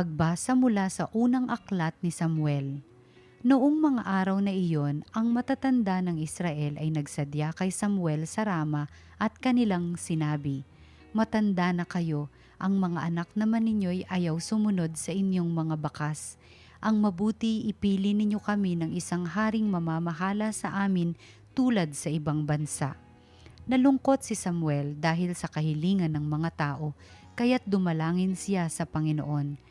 Pagbasa mula sa unang aklat ni Samuel. Noong mga araw na iyon, ang matatanda ng Israel ay nagsadya kay Samuel sa Rama at kanilang sinabi, "Matanda na kayo, ang mga anak naman ninyo'y ayaw sumunod sa inyong mga bakas. Ang mabuti ipili ninyo kami ng isang haring mamamahala sa amin tulad sa ibang bansa." Nalungkot si Samuel dahil sa kahilingan ng mga tao, kaya't dumalangin siya sa Panginoon.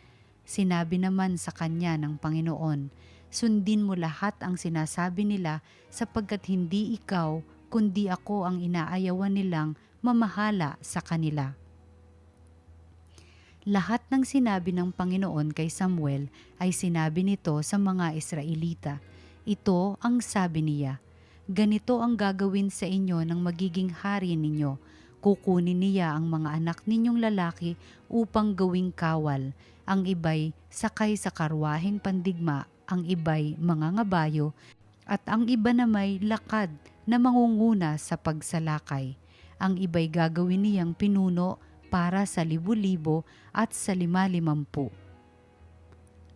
Sinabi naman sa kanya ng Panginoon, "Sundin mo lahat ang sinasabi nila sapagkat hindi ikaw kundi ako ang inaayawan nilang mamahala sa kanila." Lahat ng sinabi ng Panginoon kay Samuel ay sinabi nito sa mga Israelita. Ito ang sabi niya, "Ganito ang gagawin sa inyo ng magiging hari ninyo. Kukunin niya ang mga anak ninyong lalaki upang gawing kawal. Ang iba'y sakay sa karwaheng pandigma, ang iba'y mangangabayo, at ang iba na may lakad na mangunguna sa pagsalakay. Ang iba'y gagawin niyang pinuno para sa libu-libo at sa lima-limampu.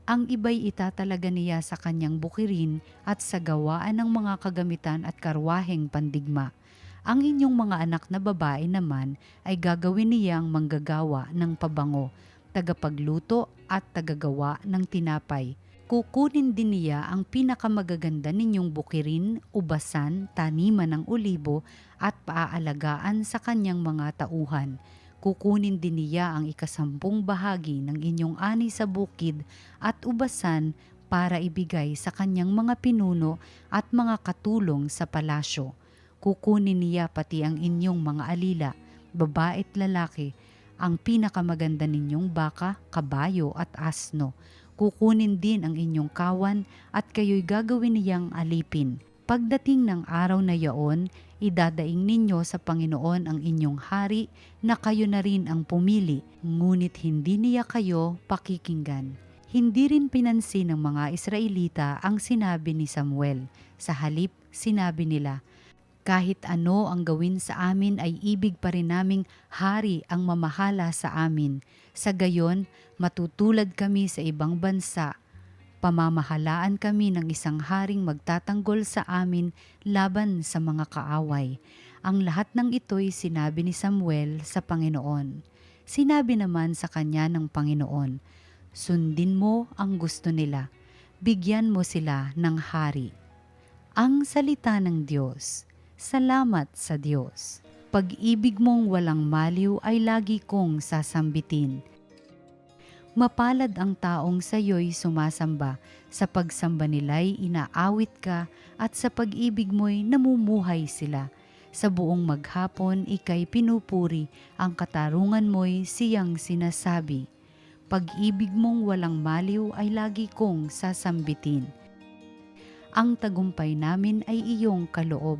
Ang iba'y itatalaga niya sa kanyang bukirin at sa gawaan ng mga kagamitan at karwaheng pandigma. Ang inyong mga anak na babae naman ay gagawin niyang manggagawa ng pabango, tagapagluto at tagagawa ng tinapay. Kukunin din niya ang pinakamagaganda ninyong bukirin, ubasan, taniman ng olibo at paaalagaan sa kanyang mga tauhan. Kukunin din niya ang 10 bahagi ng inyong ani sa bukid at ubasan para ibigay sa kanyang mga pinuno at mga katulong sa palasyo. Kukunin niya pati ang inyong mga alila, babae at lalaki, ang pinakamaganda ninyong baka, kabayo at asno. Kukunin din ang inyong kawan at kayo'y gagawin niyang alipin. Pagdating ng araw na yaon, idadaing ninyo sa Panginoon ang inyong hari na kayo na rin ang pumili, ngunit hindi niya kayo pakikinggan." Hindi rin pinansin ng mga Israelita ang sinabi ni Samuel. Sa halip, sinabi nila, "Kahit ano ang gawin sa amin ay ibig pa rin naming hari ang mamahala sa amin. Sa gayon, matutulad kami sa ibang bansa. Pamamahalaan kami ng isang haring magtatanggol sa amin laban sa mga kaaway." Ang lahat ng ito'y sinabi ni Samuel sa Panginoon. Sinabi naman sa kanya ng Panginoon, "Sundin mo ang gusto nila. Bigyan mo sila ng hari." Ang salita ng Diyos. Salamat sa Diyos. Pag-ibig mong walang maliw ay lagi kong sasambitin. Mapalad ang taong sa iyo'y sumasamba, sa pagsamba nila'y inaawit ka at sa pag-ibig mo'y namumuhay sila. Sa buong maghapon ika'y pinupuri, ang katarungan mo'y siyang sinasabi. Pag-ibig mong walang maliw ay lagi kong sasambitin. Ang tagumpay namin ay iyong kaloob,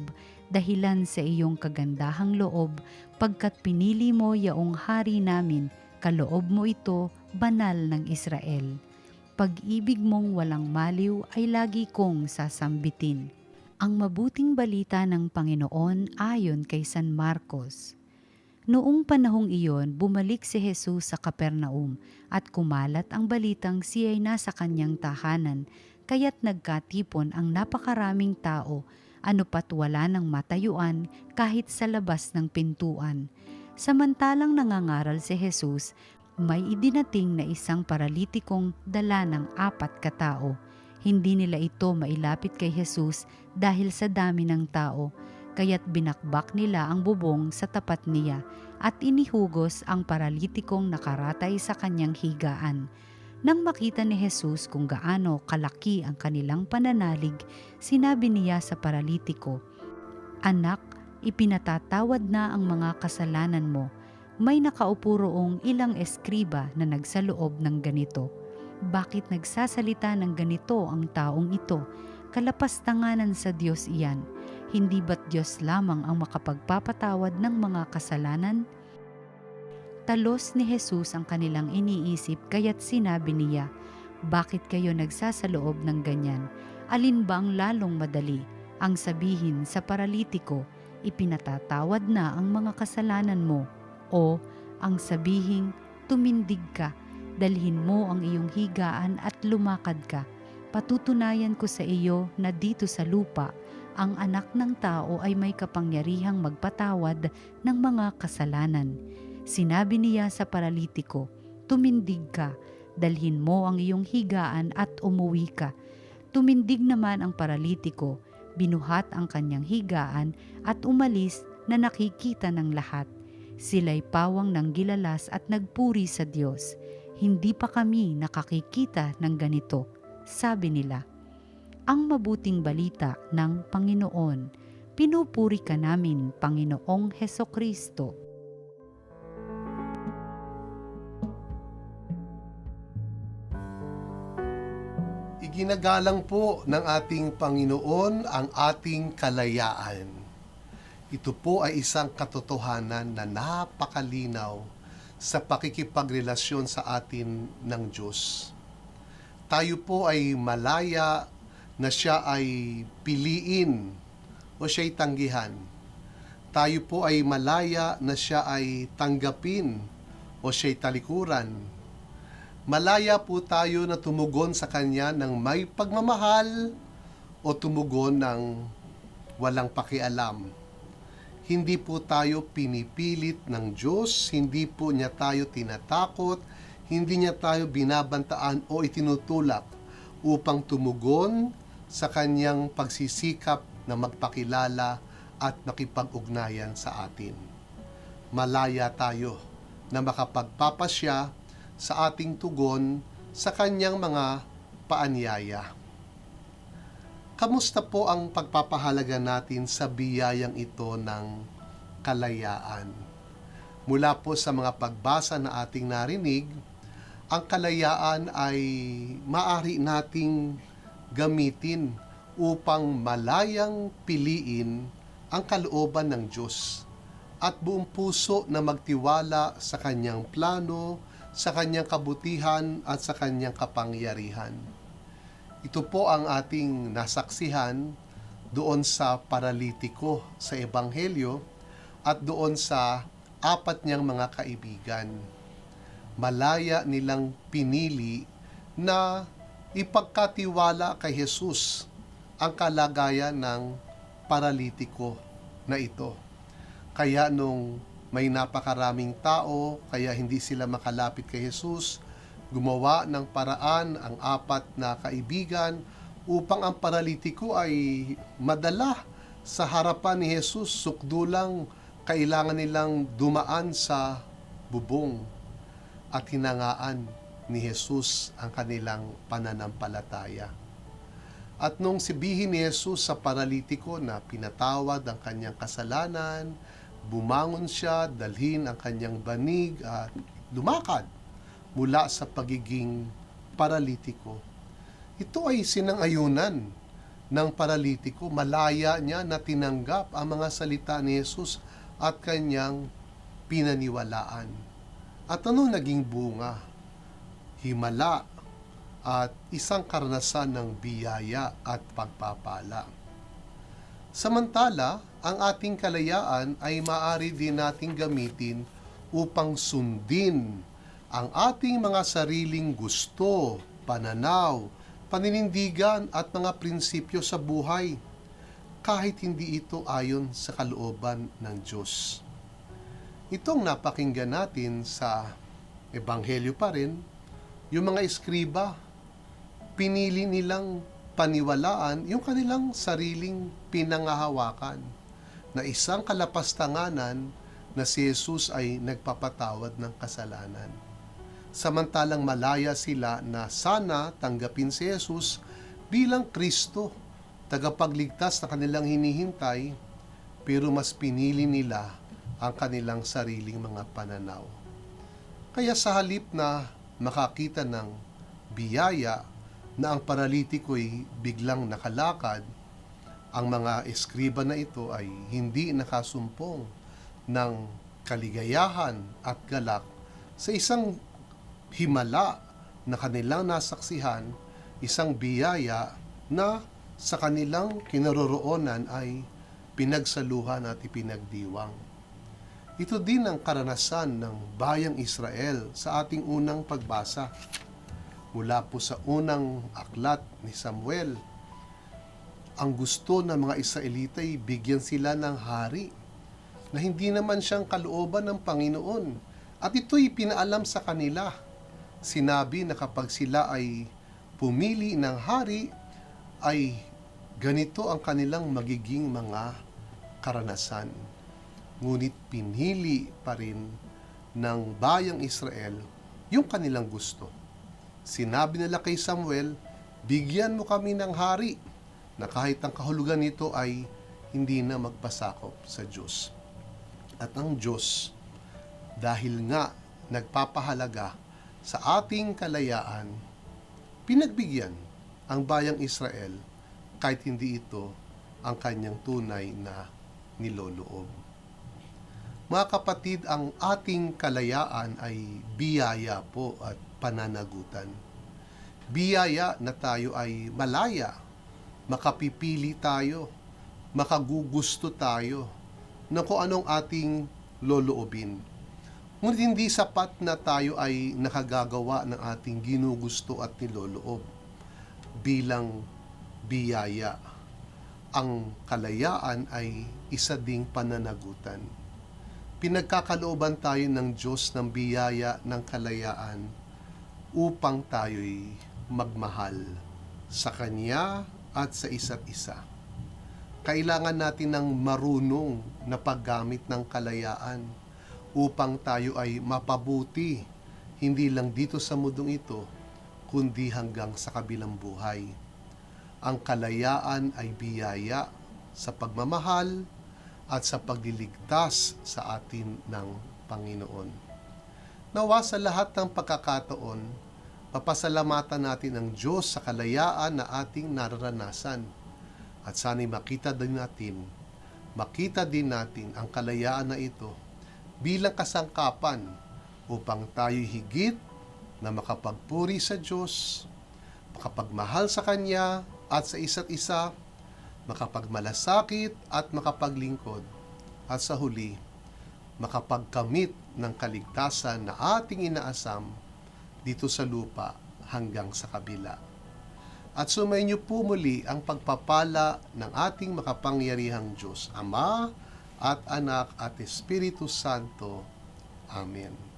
dahilan sa iyong kagandahang loob, pagkat pinili mo yaong hari namin, kaloob mo ito, banal ng Israel. Pag-ibig mong walang maliw ay lagi kong sasambitin. Ang mabuting balita ng Panginoon ayon kay San Marcos. Noong panahong iyon, bumalik si Jesus sa Capernaum at kumalat ang balitang siya ay nasa kanyang tahanan, kaya't nagkatipon ang napakaraming tao, ano pat wala ng matayuan kahit sa labas ng pintuan. Samantalang nangangaral si Jesus, may idinating na isang paralitikong dala ng 4 katao. Hindi nila ito mailapit kay Jesus dahil sa dami ng tao, kaya't binakbak nila ang bubong sa tapat niya at inihugos ang paralitikong nakaratay sa kanyang higaan. Nang makita ni Jesus kung gaano kalaki ang kanilang pananalig, sinabi niya sa paralitiko, "Anak, ipinatatawad na ang mga kasalanan mo." May nakaupo roong ilang eskriba na nagsaloob ng ganito, "Bakit nagsasalita ng ganito ang taong ito? Kalapastanganan sa Diyos iyan. Hindi ba't Diyos lamang ang makapagpapatawad ng mga kasalanan?" Talos ni Jesus ang kanilang iniisip kaya't sinabi niya, "Bakit kayo nagsasaloob ng ganyan? Alin ba ang lalong madali? Ang sabihin sa paralitiko, ipinatatawad na ang mga kasalanan mo, o ang sabihing, tumindig ka, dalhin mo ang iyong higaan at lumakad ka. Patutunayan ko sa iyo na dito sa lupa, ang anak ng tao ay may kapangyarihang magpatawad ng mga kasalanan. Sinabi niya sa paralitiko, tumindig ka, dalhin mo ang iyong higaan at umuwi ka. Tumindig naman ang paralitiko, binuhat ang kanyang higaan at umalis na nakikita ng lahat. Sila'y pawang ng gilalas at nagpuri sa Diyos. Hindi pa kami nakakikita ng ganito, sabi nila. Ang mabuting balita ng Panginoon. Pinupuri ka namin, Panginoong Hesukristo. Iginagalang po ng ating Panginoon ang ating kalayaan. Ito po ay isang katotohanan na napakalinaw sa pakikipagrelasyon sa atin ng Diyos. Tayo po ay malaya na siya ay piliin o siya'y tanggihan. Tayo po ay malaya na siya ay tanggapin o siya'y talikuran. Malaya po tayo na tumugon sa Kanya ng may pagmamahal o tumugon ng walang pakialam. Hindi po tayo pinipilit ng Diyos, hindi po niya tayo tinatakot, hindi niya tayo binabantaan o itinutulak upang tumugon sa Kanyang pagsisikap na magpakilala at makipag-ugnayan sa atin. Malaya tayo na makapagpapasya sa ating tugon sa Kanyang mga paanyaya. Kamusta po ang pagpapahalaga natin sa biyayang ito ng kalayaan? Mula po sa mga pagbasa na ating narinig, ang kalayaan ay maaari nating gamitin upang malayang piliin ang kalooban ng Diyos at buong puso na magtiwala sa Kanyang plano, sa Kanyang kabutihan at sa Kanyang kapangyarihan. Ito po ang ating nasaksihan doon sa paralitiko sa Ebanghelyo at doon sa 4 niyang mga kaibigan. Malaya nilang pinili na ipagkatiwala kay Jesus ang kalagayan ng paralitiko na ito. Kaya nung may napakaraming tao, kaya hindi sila makalapit kay Jesus, gumawa ng paraan ang 4 na kaibigan upang ang paralitiko ay madala sa harapan ni Jesus. Sukdulang kailangan nilang dumaan sa bubong at hinangaan ni Jesus ang kanilang pananampalataya. At nung sabihin ni Jesus sa paralitiko na pinatawad ang kanyang kasalanan, bumangon siya, dalhin ang kanyang banig at lumakad mula sa pagiging paralitiko. Ito ay sinang-ayunan ng paralitiko. Malaya niya na tinanggap ang mga salita ni Jesus at kanyang pinaniwalaan. At ano naging bunga? Himala at isang karanasan ng biyaya at pagpapala. Samantala, ang ating kalayaan ay maaari din nating gamitin upang sundin ang ating mga sariling gusto, pananaw, paninindigan at mga prinsipyo sa buhay, kahit hindi ito ayon sa kalooban ng Diyos. Itong napakinggan natin sa Ebanghelyo pa rin, yung mga eskriba, pinili nilang paniwalaan yung kanilang sariling pinangahawakan na isang kalapastanganan na si Jesus ay nagpapatawad ng kasalanan. Samantalang malaya sila na sana tanggapin si Jesus bilang Kristo, tagapagligtas na kanilang hinihintay, pero mas pinili nila ang kanilang sariling mga pananaw. Kaya sa halip na makakita ng biyaya na ang paralitiko'y biglang nakalakad, ang mga eskriba na ito ay hindi nakasumpong ng kaligayahan at galak sa isang himala na kanilang nasaksihan, isang biyaya na sa kanilang kinaroroonan ay pinagsaluhan at ipinagdiwang. Ito din ang karanasan ng bayang Israel sa ating unang pagbasa. Mula po sa unang aklat ni Samuel, ang gusto ng mga Israelita ay bigyan sila ng hari na hindi naman siyang kalooban ng Panginoon. At ito'y pinaalam sa kanila. Sinabi na kapag sila ay pumili ng hari, ay ganito ang kanilang magiging mga karanasan. Ngunit pinili pa rin ng bayang Israel yung kanilang gusto. Sinabi nila kay Samuel, bigyan mo kami ng hari na kahit ang kahulugan nito ay hindi na magpasakop sa Diyos. At ang Diyos, dahil nga nagpapahalaga sa ating kalayaan, pinagbigyan ang bayang Israel kahit hindi ito ang kanyang tunay na niloloob. Mga kapatid, ang ating kalayaan ay biyaya po at pananagutan. Biyaya na tayo ay malaya, makapipili tayo, makagugusto tayo na kung anong ating loloobin. Ngunit hindi sapat na tayo ay nakagagawa ng ating ginugusto at niloloob bilang biyaya. Ang kalayaan ay isa ding pananagutan. Pinagkakalooban tayo ng Diyos ng biyaya ng kalayaan upang tayo'y magmahal sa Kanya at sa isa't isa. Kailangan natin ng marunong na paggamit ng kalayaan upang tayo ay mapabuti, hindi lang dito sa mundong ito, kundi hanggang sa kabilang buhay. Ang kalayaan ay biyaya sa pagmamahal at sa pagliligtas sa atin ng Panginoon. Nawa sa lahat ng pagkakataon, papasalamatan natin ang Diyos sa kalayaan na ating nararanasan. At sana'y makita din natin ang kalayaan na ito bilang kasangkapan upang tayo higit na makapagpuri sa Diyos, makapagmahal sa Kanya at sa isa't isa, makapagmalasakit at makapaglingkod, at sa huli, makapagkamit ng kaligtasan na ating inaasam dito sa lupa hanggang sa kabila. At sumainyo po muli ang pagpapala ng ating makapangyarihang Diyos, Ama at Anak at Espiritu Santo. Amen.